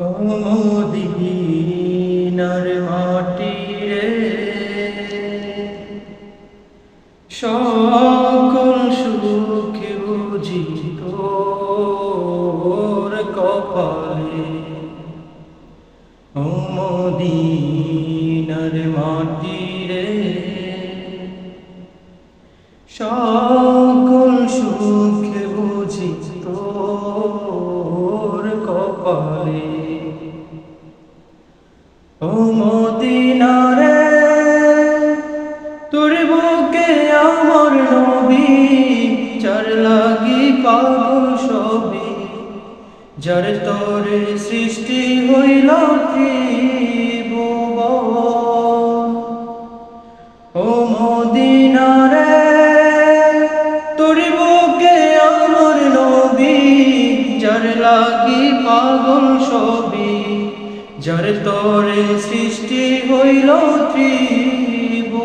ও মদিনার মাটি রে, সকল সুখ বুঝি তোর কপালে। ও মদিনার মাটি রে, সকল সুখ বুঝি তোর কপালে। ও মদিনা রে, তোর বুকে আমার নবী, যার লাগি পাগল সবই, যার তোরে সৃষ্টি হইল ত্রিভুবন। ও মদিনা রে, তোর বুকে আমার নবী, যার লাগি পাগল সবই, যার তোরে সৃষ্টি হইল ত্রিভুবন।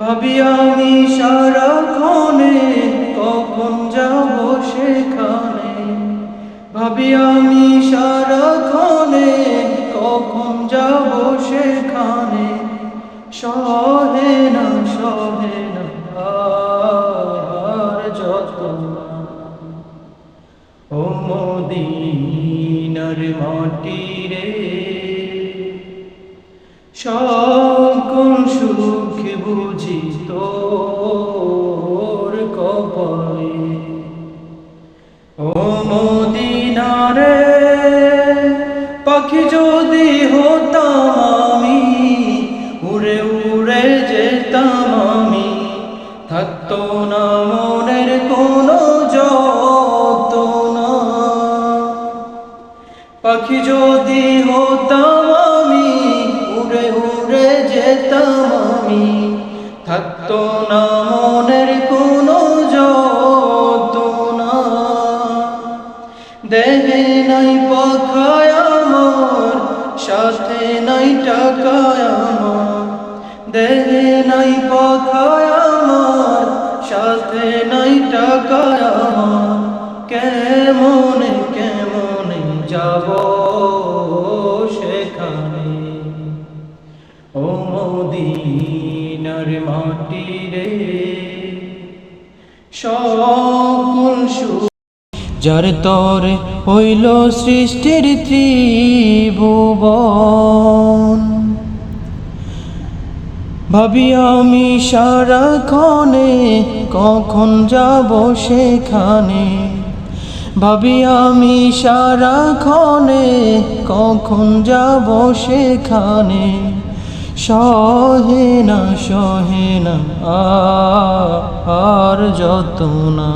ভাবি আমি সারাক্ষণে কখন যাব সেখানে, ভাবি আমি সারাক্ষণে কখন যাব সেখানে। সহে না আর যন্ত্রণা। ও মদিনার মাটি রে, সকল সুখ বুঝি তোর কপালে। ও মদিনা রে, পাখি যদি হতাম আমি, উড়ে উড়ে যেতাম আমি, থাকতো না মনের কোনো যন্ত্রণা। পাখি যদি হতাম আমি, উড়ে উড়ে যেতাম আমি, থাকতো না মনের কোনো যন্ত্রণা। দেহে নাই পাখায় আমার, সাথে নাই টাকায় আমার, দেহে নাই পাখায় আমার, সাথে নাই টাকায় আমার। কেমনে কেমনে যাব সেখানে। ও মদিনার মাটি রে, সকল সুখ যার তরে হইল সৃষ্টির ত্রিভুবন। ভাবি আমি সারাক্ষণে কখন যাব সেখানে, ভাবি আমি সারাক্ষণে কখন যাব সেখানে। সহে না আর যন্ত্রণা।